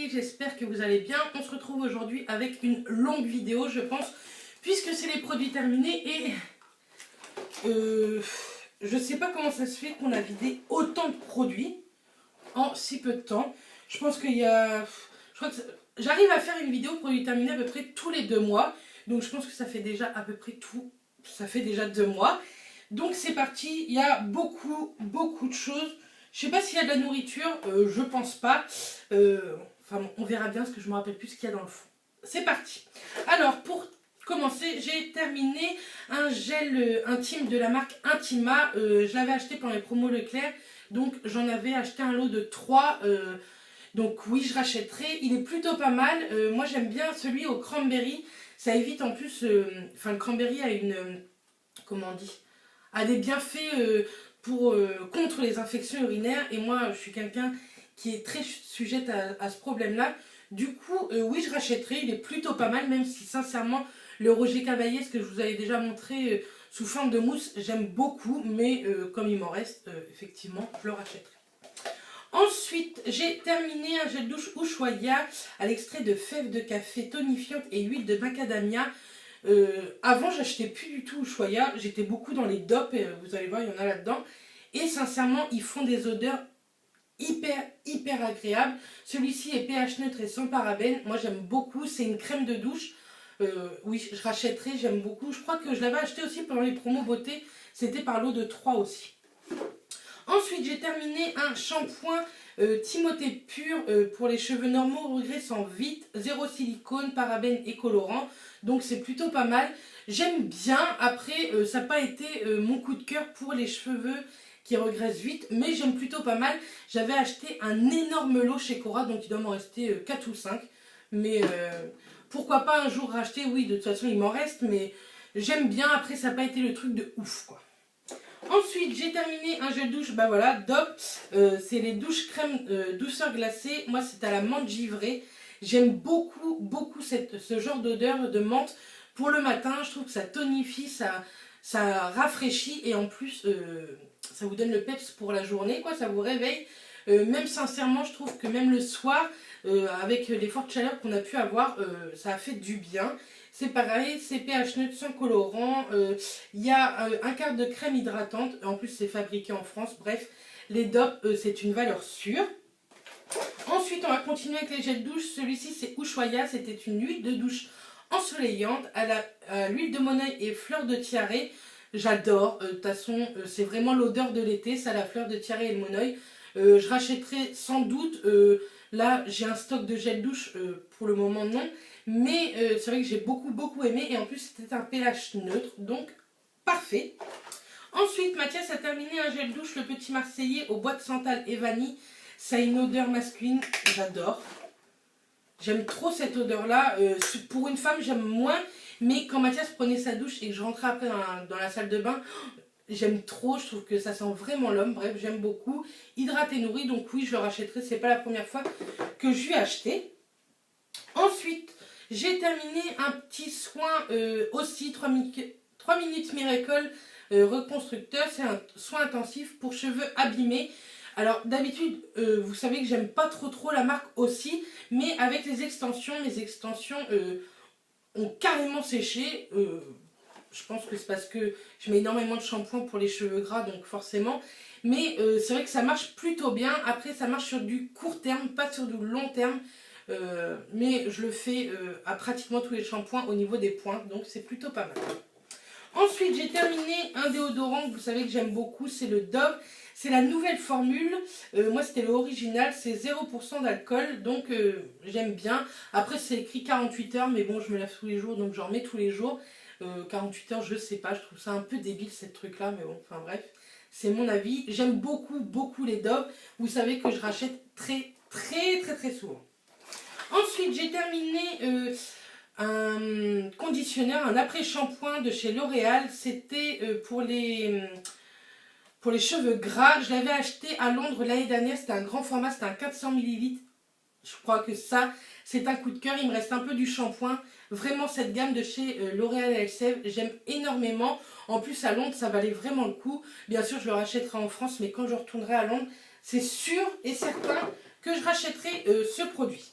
aujourd'hui, j'espère que vous allez bien. On se retrouve aujourd'hui avec une longue vidéo, je pense, puisque c'est les produits terminés et je sais pas comment ça se fait qu'on a vidé autant de produits en si peu de temps. Je pense qu'il y a... Je crois que j'arrive à faire une vidéo produits terminés à peu près tous les 2 mois, donc je pense que ça fait déjà à peu près tout, ça fait déjà 2 mois. Donc c'est parti, il y a beaucoup de choses. Je sais pas s'il y a de la nourriture, je pense pas. Enfin bon, on verra bien parce que je me rappelle plus ce qu'il y a dans le fond. C'est parti. Alors pour commencer, j'ai terminé un gel intime de la marque Intima. Je l'avais acheté pendant les promos Leclerc, donc j'en avais acheté un lot de 3. Donc oui, je rachèterai. Il est plutôt pas mal. Moi j'aime bien celui au cranberry. Ça évite en plus, enfin le cranberry a une, comment on dit, a des bienfaits contre les infections urinaires, et moi je suis quelqu'un qui est très sujette à ce problème-là. Du coup, oui, je rachèterai, il est plutôt pas mal, même si sincèrement, le Roger Cavalier, ce que je vous avais déjà montré sous forme de mousse, j'aime beaucoup, mais comme il m'en reste, effectivement, je le rachèterai. Ensuite, j'ai terminé un gel douche Ushuaïa à l'extrait de fèves de café tonifiante et huile de macadamia. Avant, j'achetais plus du tout Ushuaïa, j'étais beaucoup dans les dopes, et vous allez voir, il y en a là-dedans. Et sincèrement, ils font des odeurs hyper agréables. Celui-ci est pH neutre et sans parabènes. Moi, j'aime beaucoup, c'est une crème de douche. Oui, je rachèterai, j'aime beaucoup. Je crois que je l'avais acheté aussi pendant les promos beauté, c'était par lot de 3 aussi. Ensuite, j'ai terminé un shampoing Timothée Pur pour les cheveux normaux regraissant vite, zéro silicone, parabènes et colorant. Donc c'est plutôt pas mal. J'aime bien. Après, ça n'a pas été mon coup de cœur pour les cheveux qui regraissent vite, mais j'aime plutôt pas mal. J'avais acheté un énorme lot chez Cora, donc il doit m'en rester 4 ou 5. Mais pourquoi pas un jour racheter? Oui, de toute façon il m'en reste, mais j'aime bien. Après, ça n'a pas été le truc de ouf, quoi. Ensuite, j'ai terminé un gel douche, bah voilà, DOP, c'est les douches crème douceur glacée. Moi, c'est à la menthe givrée. J'aime beaucoup ce genre d'odeur de menthe pour le matin. Je trouve que ça tonifie, ça rafraîchit, et en plus, ça vous donne le peps pour la journée, quoi, ça vous réveille. Même sincèrement, je trouve que même le soir, avec les fortes chaleurs qu'on a pu avoir, ça a fait du bien. C'est pareil, c'est pH neutre sans colorant. Il y a un quart de crème hydratante. En plus, c'est fabriqué en France. Bref, les DOP, c'est une valeur sûre. Ensuite, on va continuer avec les gels douche. Celui-ci, c'est Ushuaïa. C'était une huile de douche ensoleillante à l'huile de monoeil et fleur de tiare. J'adore. De toute façon, c'est vraiment l'odeur de l'été. Ça, la fleur de tiare et le monoeil. Je rachèterai sans doute. Là, j'ai un stock de gel douche. Pour le moment, non. Mais c'est vrai que j'ai beaucoup aimé, et en plus c'était un pH neutre, donc parfait. Ensuite, Mathias a terminé un gel douche, le Petit Marseillais au bois de santal et vanille. Ça a une odeur masculine, j'adore. J'aime trop cette odeur-là. Pour une femme, j'aime moins, mais quand Mathias prenait sa douche et que je rentrais après dans la salle de bain, j'aime trop, je trouve que ça sent vraiment l'homme. Bref, j'aime beaucoup. Hydraté et nourri, donc oui, je le rachèterai, c'est pas la première fois que je lui ai acheté. Ensuite, j'ai terminé un petit soin aussi, 3 minutes Miracle reconstructeur. C'est un soin intensif pour cheveux abîmés. Alors d'habitude, vous savez que j'aime pas trop la marque aussi, mais avec les extensions, mes extensions ont carrément séché. Je pense que c'est parce que je mets énormément de shampoing pour les cheveux gras, donc forcément. Mais c'est vrai que ça marche plutôt bien. Après, ça marche sur du court terme, pas sur du long terme. Mais je le fais à pratiquement tous les shampoings au niveau des pointes, donc c'est plutôt pas mal. Ensuite, j'ai terminé un déodorant que vous savez que j'aime beaucoup, c'est le Dove. C'est la nouvelle formule. Moi, c'était l'original, c'est 0% d'alcool, donc j'aime bien. Après, c'est écrit 48 heures, mais bon, je me lave tous les jours, donc j'en mets tous les jours. 48 heures, je sais pas, je trouve ça un peu débile, cette truc-là, mais bon, enfin bref, c'est mon avis. J'aime beaucoup les Dove. Vous savez que je rachète très souvent. Ensuite, j'ai terminé un conditionneur, un après-shampoing de chez L'Oréal. C'était pour les cheveux gras. Je l'avais acheté à Londres l'année dernière. C'était un grand format, c'était un 400 ml. Je crois que ça, c'est un coup de cœur. Il me reste un peu du shampoing. Vraiment, cette gamme de chez L'Oréal Elseve, j'aime énormément. En plus, à Londres, ça valait vraiment le coup. Bien sûr, je le rachèterai en France, mais quand je retournerai à Londres, c'est sûr et certain que je rachèterai ce produit.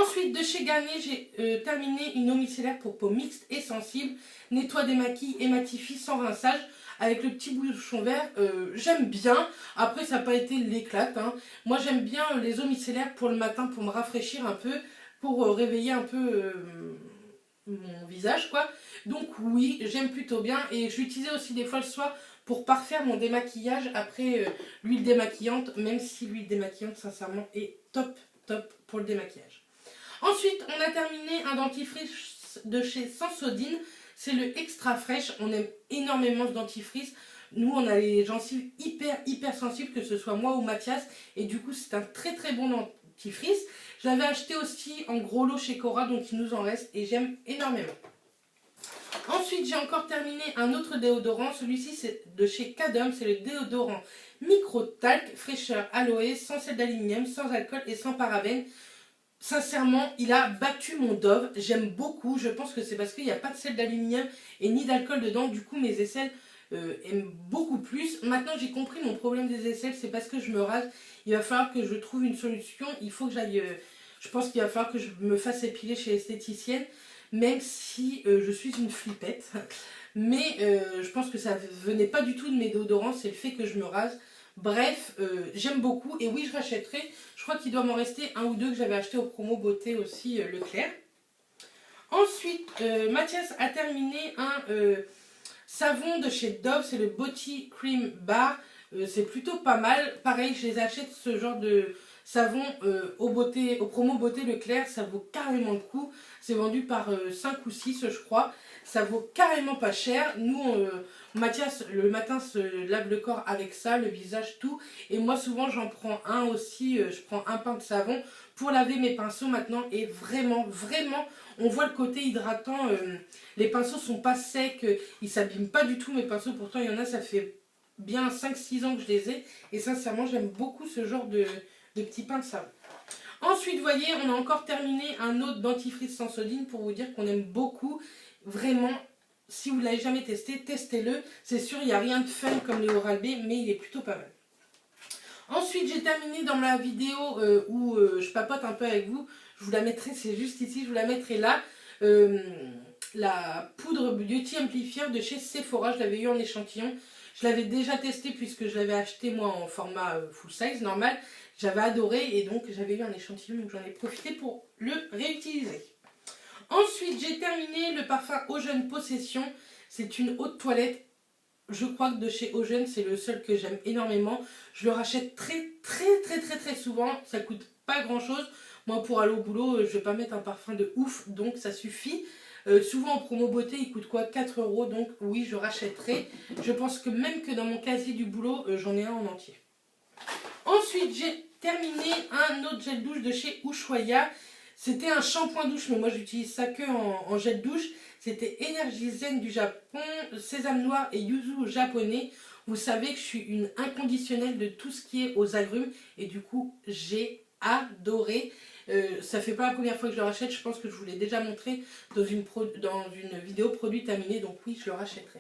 Ensuite, de chez Garnier, j'ai terminé une eau micellaire pour peau mixte et sensible. Nettoie, démaquille et matifie sans rinçage. Avec le petit bouchon vert, j'aime bien. Après, ça n'a pas été l'éclate, hein. Moi, j'aime bien les eaux micellaires pour le matin, pour me rafraîchir un peu, pour réveiller un peu mon visage, quoi. Donc oui, j'aime plutôt bien. Et je l'utilisais aussi des fois le soir pour parfaire mon démaquillage après l'huile démaquillante, même si l'huile démaquillante, sincèrement, est top, top pour le démaquillage. Ensuite, on a terminé un dentifrice de chez Sensodyne. C'est le extra fraîche. On aime énormément ce dentifrice. Nous, on a les gencives hyper sensibles, que ce soit moi ou Mathias. Et du coup, c'est un très très bon dentifrice. Je l'avais acheté aussi en gros lot chez Cora, donc il nous en reste et j'aime énormément. Ensuite, j'ai encore terminé un autre déodorant. Celui-ci, c'est de chez Cadum. C'est le déodorant Micro Talc, fraîcheur aloe, sans sel d'aluminium, sans alcool et sans parabènes. Sincèrement, il a battu mon Dove. J'aime beaucoup. Je pense que c'est parce qu'il n'y a pas de sel d'aluminium et ni d'alcool dedans. Du coup, mes aisselles aiment beaucoup plus. Maintenant, j'ai compris mon problème des aisselles. C'est parce que je me rase. Il va falloir que je trouve une solution. Il faut que j'aille... je pense qu'il va falloir que je me fasse épiler chez l'esthéticienne. Même si je suis une flippette. Mais je pense que ça venait pas du tout de mes déodorants. C'est le fait que je me rase. Bref, j'aime beaucoup. Et oui, je rachèterai. Je crois qu'il doit m'en rester un ou deux que j'avais acheté au promo beauté aussi Leclerc. Ensuite, Mathias a terminé un savon de chez Dove. C'est le Body Cream Bar. C'est plutôt pas mal. Pareil, je les achète ce genre de savon au promo beauté Leclerc. Ça vaut carrément le coup. C'est vendu par 5 ou 6, je crois. Ça vaut carrément pas cher. Nous, Mathias, le matin, se lave le corps avec ça, le visage, tout. Et moi, souvent, j'en prends un aussi. Je prends un pain de savon pour laver mes pinceaux maintenant. Et vraiment, on voit le côté hydratant. Les pinceaux sont pas secs. Ils s'abîment pas du tout, mes pinceaux. Pourtant, il y en a, ça fait bien 5-6 ans que je les ai. Et sincèrement, j'aime beaucoup ce genre de petits pains de savon. Ensuite, vous voyez, on a encore terminé un autre dentifrice Sensodyne pour vous dire qu'on aime beaucoup. Vraiment, si vous ne l'avez jamais testé, testez-le. C'est sûr, il n'y a rien de fun comme les Oral-B, mais il est plutôt pas mal. Ensuite, j'ai terminé dans la vidéo où je papote un peu avec vous. Je vous la mettrai, c'est juste ici, je vous la mettrai là. La poudre Beauty Amplifier de chez Sephora, je l'avais eu en échantillon. Je l'avais déjà testé puisque je l'avais acheté moi en format full size normal. J'avais adoré et donc j'avais eu un échantillon, donc j'en ai profité pour le réutiliser. Ensuite, j'ai terminé le parfum Ocean Possession. C'est une eau de toilette. Je crois que de chez Ocean, c'est le seul que j'aime énormément. Je le rachète très souvent. Ça coûte pas grand chose. Moi, pour aller au boulot, je vais pas mettre un parfum de ouf, donc ça suffit. Souvent en promo beauté, il coûte quoi, 4 €. Donc oui, je rachèterai. Je pense que même que dans mon casier du boulot, j'en ai un en entier. Ensuite, j'ai terminé un autre gel douche de chez Ushuaïa. C'était un shampoing douche, mais moi j'utilise ça que en gel douche. C'était Energy Zen du Japon, sésame noir et yuzu japonais. Vous savez que je suis une inconditionnelle de tout ce qui est aux agrumes. Et du coup, j'ai adoré. Ça fait pas la première fois que je le rachète. Je pense que je vous l'ai déjà montré dans une vidéo produit terminée. Donc oui, je le rachèterai.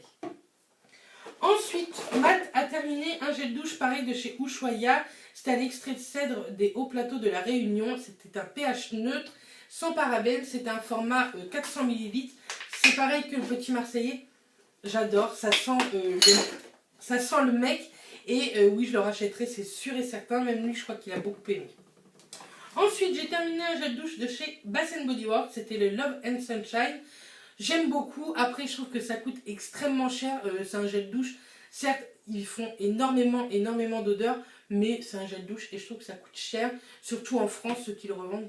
Ensuite, Matt a terminé un gel douche pareil de chez Ushuaïa. C'était à l'extrait de cèdre des hauts plateaux de la Réunion. C'était un pH neutre, sans parabènes. C'était un format 400 ml. C'est pareil que le petit Marseillais. J'adore. Ça sent le mec. Et oui, je le rachèterai, c'est sûr et certain. Même lui, je crois qu'il a beaucoup aimé. Ensuite, j'ai terminé un gel douche de chez Bath Body Works. C'était le Love and Sunshine. J'aime beaucoup. Après, je trouve que ça coûte extrêmement cher. C'est un gel douche. Certes, ils font énormément d'odeur, mais c'est un gel douche et je trouve que ça coûte cher. Surtout en France, ceux qui le revendent.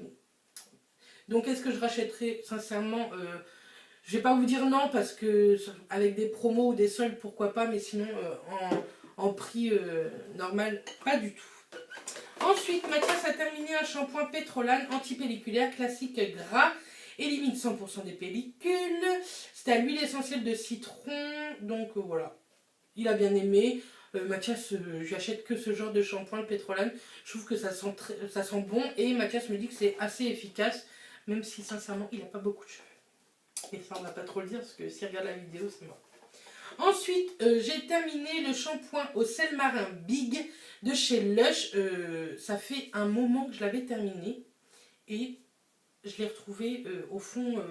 Donc, est-ce que je rachèterai? Sincèrement, je vais pas vous dire non parce que avec des promos ou des soldes, pourquoi pas. Mais sinon, en prix normal, pas du tout. Ensuite, Mathias a terminé un shampoing Pétrolane anti-pelliculaire classique gras. Élimine 100% des pellicules. C'était à l'huile essentielle de citron. Donc voilà. Il a bien aimé. Mathias, j'achète que ce genre de shampoing, le Pétrolane. Je trouve que ça sent bon. Et Mathias me dit que c'est assez efficace. Même si sincèrement, il n'a pas beaucoup de cheveux. Et ça, on va pas trop le dire. Parce que s'il regarde la vidéo, c'est mort. Ensuite, j'ai terminé le shampoing au sel marin Big de chez Lush. Ça fait un moment que je l'avais terminé. Et je l'ai retrouvé au fond,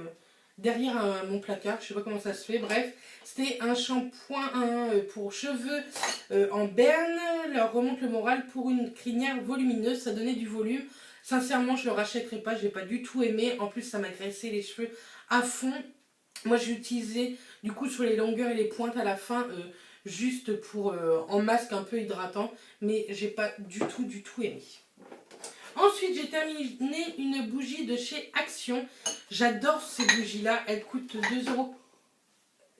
derrière mon placard. Je sais pas comment ça se fait. Bref, c'était un shampoing pour cheveux en berne. Leur remonte le moral pour une crinière volumineuse. Ça donnait du volume. Sincèrement, je le rachèterai pas. Je l'ai pas du tout aimé. En plus, ça m'a graissé les cheveux à fond. Moi, j'ai utilisé du coup sur les longueurs et les pointes à la fin, juste pour en masque un peu hydratant. Mais j'ai pas du tout aimé. Ensuite, j'ai terminé une bougie de chez Action. J'adore ces bougies-là. Elles coûtent 2 euros.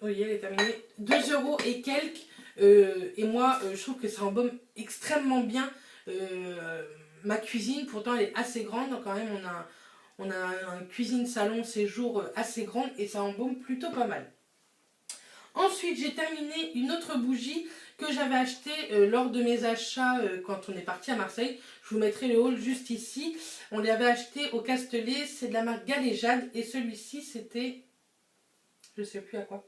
Oui, elle est terminée. 2 euros et quelques. Et moi, je trouve que ça embaume extrêmement bien ma cuisine. Pourtant, elle est assez grande. Quand même, on a un cuisine-salon séjour assez grande et ça embaume plutôt pas mal. Ensuite, j'ai terminé une autre bougie que j'avais achetée lors de mes achats quand on est parti à Marseille. Je vous mettrai le haul juste ici. On l'avait acheté au Castellet, c'est de la marque Galéjade. Et celui-ci, c'était... Je sais plus à quoi.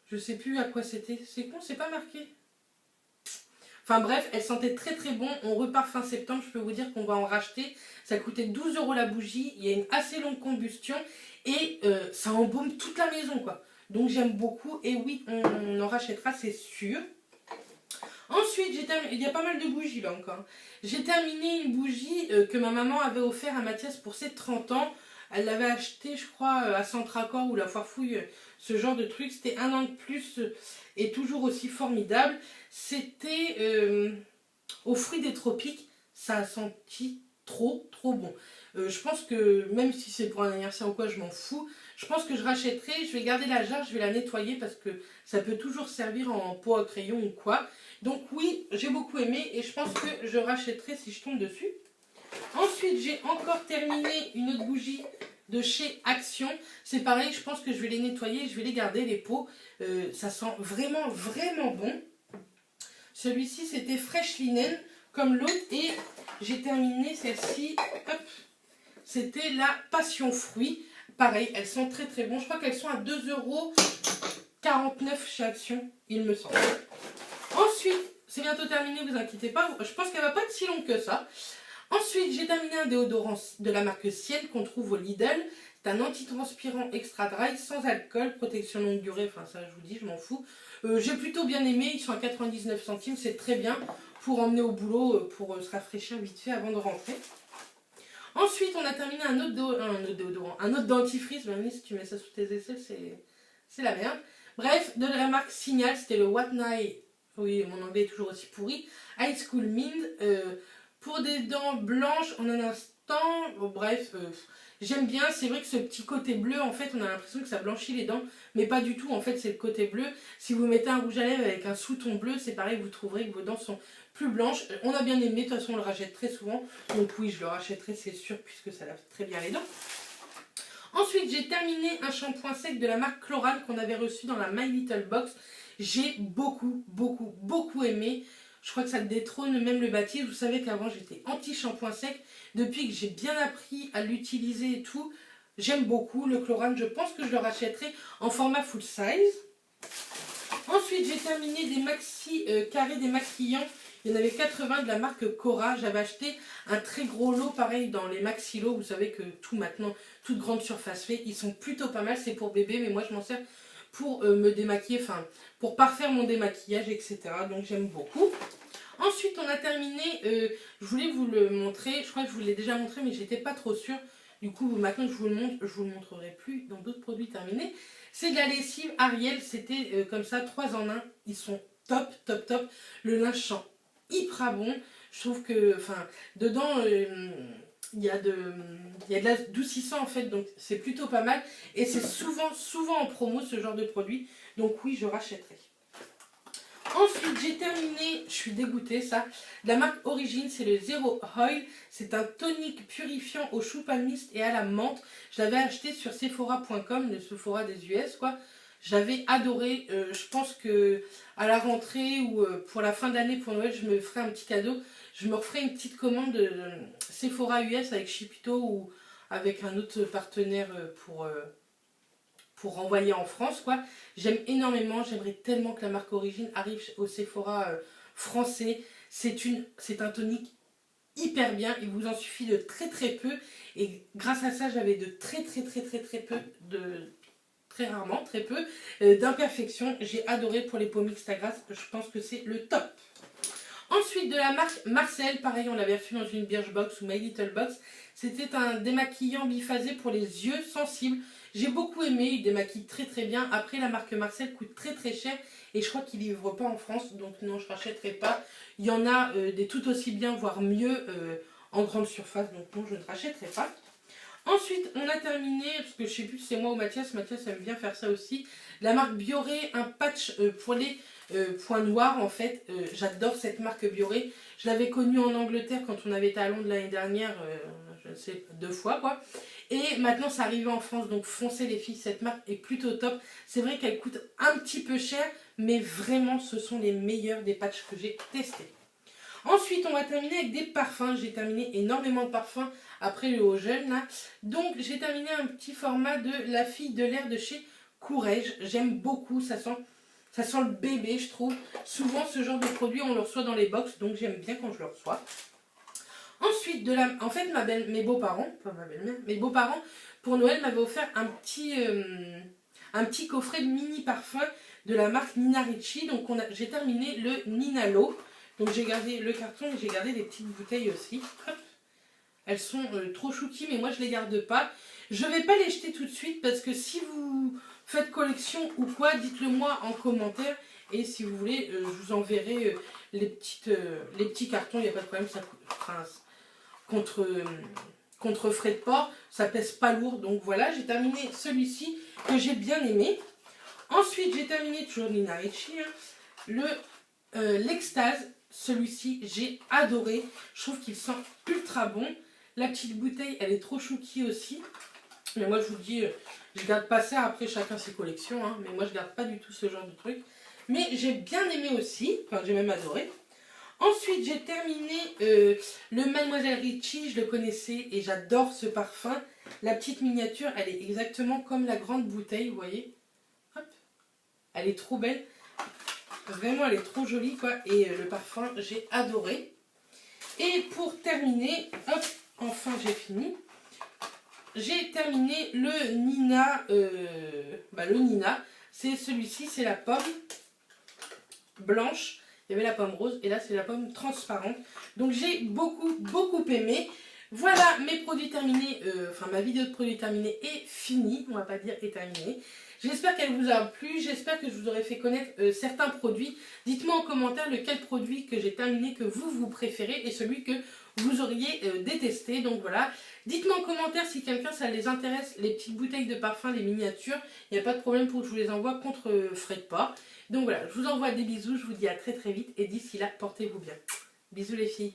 Je sais plus à quoi c'était. C'est con, c'est pas marqué. Enfin bref, elle sentait très très bon. On repart fin septembre, je peux vous dire qu'on va en racheter. Ça coûtait 12 euros la bougie. Il y a une assez longue combustion. Et ça embaume toute la maison, quoi. Donc j'aime beaucoup. Et oui, on en rachètera, c'est sûr. Ensuite, il y a pas mal de bougies là encore. J'ai terminé une bougie que ma maman avait offert à Mathias pour ses 30 ans. Elle l'avait acheté, je crois, à Centracor ou la Foire Fouille, ce genre de truc. C'était 1 an de plus et toujours aussi formidable. C'était aux fruits des tropiques. Ça a senti trop bon. Je pense que même si c'est pour un anniversaire ou quoi, je m'en fous. Je pense que je rachèterai, je vais garder la jarre, je vais la nettoyer parce que ça peut toujours servir en pot à crayon ou quoi. Donc oui, j'ai beaucoup aimé et je pense que je rachèterai si je tombe dessus. Ensuite, j'ai encore terminé une autre bougie de chez Action. C'est pareil, je pense que je vais les nettoyer, je vais les garder, les pots. Ça sent vraiment bon. Celui-ci, c'était Fresh Linen, comme l'autre. Et j'ai terminé celle-ci. Hop, c'était la Passion Fruit. Pareil, elles sont très bon. Je crois qu'elles sont à 2,49 € chez Action, il me semble. Ensuite, c'est bientôt terminé, vous inquiétez pas. Je pense qu'elle va pas être si longue que ça. Ensuite, j'ai terminé un déodorant de la marque Ciel qu'on trouve au Lidl. C'est un antitranspirant extra dry, sans alcool, protection longue durée. Enfin, ça, je vous dis, je m'en fous. J'ai plutôt bien aimé. Ils sont à 99 centimes. C'est très bien pour emmener au boulot, pour se rafraîchir vite fait avant de rentrer. Ensuite, on a terminé un autre dentifrice. Même si tu mets ça sous tes aisselles, c'est la merde. Bref, de la marque Signal, c'était le What Night. Oui, mon anglais est toujours aussi pourri. High School Mint. Pour des dents blanches en un instant. Bon, bref, j'aime bien. C'est vrai que ce petit côté bleu, en fait, on a l'impression que ça blanchit les dents. Mais pas du tout. En fait, c'est le côté bleu. Si vous mettez un rouge à lèvres avec un sous-ton bleu, c'est pareil, vous trouverez que vos dents sont plus blanches. On a bien aimé. De toute façon, on le rachète très souvent. Donc oui, je le rachèterai, c'est sûr, puisque ça lave très bien les dents. Ensuite, j'ai terminé un shampoing sec de la marque Chloral qu'on avait reçu dans la My Little Box. J'ai beaucoup aimé. Je crois que ça détrône même le Batiste. Vous savez qu'avant, j'étais anti-shampoing sec. Depuis que j'ai bien appris à l'utiliser et tout, j'aime beaucoup le Chloral. Je pense que je le rachèterai en format full size. Ensuite, j'ai terminé des maxi carrés démaquillants. Il y en avait 80 de la marque Cora. J'avais acheté un très gros lot, pareil, dans les maxi lots. Vous savez que tout maintenant, toute grande surface fait. Ils sont plutôt pas mal. C'est pour bébé, mais moi, je m'en sers pour me démaquiller, enfin, pour parfaire mon démaquillage, etc. Donc, j'aime beaucoup. Ensuite, on a terminé, je voulais vous le montrer. Je crois que je vous l'ai déjà montré, mais j'étais pas trop sûre. Du coup, maintenant que je vous le montre, je vous le montrerai plus dans d'autres produits terminés. C'est de la lessive Ariel. C'était comme ça, 3 en 1. Ils sont top. Le linge sent hyper bon. Je trouve que, enfin, dedans, il y a de l'adoucissant en fait, donc c'est plutôt pas mal. Et c'est souvent en promo ce genre de produit. Donc oui, je rachèterai. Ensuite, j'ai terminé, je suis dégoûtée, ça, de la marque Origine, c'est le Zero Oil. C'est un tonique purifiant au chou palmiste et à la menthe. Je l'avais acheté sur Sephora.com, le Sephora des US, quoi. J'avais adoré. Je pense que à la rentrée ou pour la fin d'année, pour Noël, je me ferai un petit cadeau. Je me referai une petite commande de Sephora US avec Chipito ou avec un autre partenaire pour renvoyer en France, quoi. J'aime énormément, j'aimerais tellement que la marque Origine arrive au Sephora français. C'est un tonique hyper bien. Il vous en suffit de très très peu. Et grâce à ça, j'avais de très peu de... Très rarement, très peu, d'imperfections. J'ai adoré pour les peaux mixtes à grasse. Je pense que c'est le top. Ensuite, de la marque Marcel, pareil, on l'avait reçu dans une Birchbox ou My Little Box. C'était un démaquillant biphasé pour les yeux sensibles. J'ai beaucoup aimé, il démaquille très bien. Après, la marque Marcel coûte très cher et je crois qu'il ne livre pas en France, donc non, je ne rachèterai pas. Il y en a des tout aussi bien, voire mieux, en grande surface, donc non, je ne rachèterai pas. Ensuite, on a terminé, parce que je ne sais plus si c'est moi ou Mathias aime bien faire ça aussi, la marque Bioré, un patch pour les points noirs en fait. J'adore cette marque Bioré. Je l'avais connue en Angleterre quand on avait été à Londres l'année dernière, je ne sais, 2 fois quoi. Et maintenant, ça arrive en France, donc foncez les filles, cette marque est plutôt top. C'est vrai qu'elle coûte un petit peu cher, mais vraiment, ce sont les meilleurs des patchs que j'ai testés. Ensuite, on va terminer avec des parfums. J'ai terminé énormément de parfums après le haut gel là. Donc, j'ai terminé un petit format de La Fille de l'air de chez Courrèges. J'aime beaucoup, ça sent le bébé, je trouve. Souvent, ce genre de produit, on le reçoit dans les box, donc j'aime bien quand je le reçois. Ensuite, en fait, mes beaux-parents, pas ma belle-mère, mes beaux-parents, pour Noël, m'avaient offert un petit coffret de mini parfums de la marque Nina Ricci. Donc, j'ai terminé le Ninalo. Donc, j'ai gardé le carton et j'ai gardé des petites bouteilles aussi. Hop. Elles sont trop chouki, mais moi, je ne les garde pas. Je ne vais pas les jeter tout de suite parce que si vous faites collection ou quoi, dites-le moi en commentaire. Et si vous voulez, je vous enverrai les petits cartons, il n'y a pas de problème, ça coûte, enfin, contre frais de port, ça pèse pas lourd. Donc voilà, j'ai terminé celui-ci que j'ai bien aimé. Ensuite, j'ai terminé, toujours Nina Ricci, hein, l'Extase. Celui-ci, j'ai adoré. Je trouve qu'il sent ultra bon. La petite bouteille, elle est trop chouki aussi. Mais moi, je vous dis, je garde pas ça. Après, chacun ses collections. Hein, mais moi, je garde pas du tout ce genre de truc. Mais j'ai bien aimé aussi. Enfin, j'ai même adoré. Ensuite, j'ai terminé le Mademoiselle Ricci. Je le connaissais et j'adore ce parfum. La petite miniature, elle est exactement comme la grande bouteille, vous voyez. Hop. Elle est trop belle. Vraiment, elle est trop jolie, quoi. Et le parfum, j'ai adoré. Et pour terminer, hop, enfin, j'ai fini. J'ai terminé le Nina. Le Nina, c'est celui-ci, c'est la pomme blanche. Il y avait la pomme rose et là, c'est la pomme transparente. Donc, j'ai beaucoup aimé. Voilà, mes produits terminés. Ma vidéo de produits terminés est finie. On va pas dire est terminée. J'espère qu'elle vous a plu, j'espère que je vous aurai fait connaître certains produits. Dites-moi en commentaire lequel produit que j'ai terminé que vous préférez et celui que vous auriez détesté. Donc voilà, dites-moi en commentaire si quelqu'un ça les intéresse, les petites bouteilles de parfum, les miniatures. Il n'y a pas de problème pour que je vous les envoie contre frais de port. Donc voilà, je vous envoie des bisous, je vous dis à très vite et d'ici là, portez-vous bien. Bisous les filles.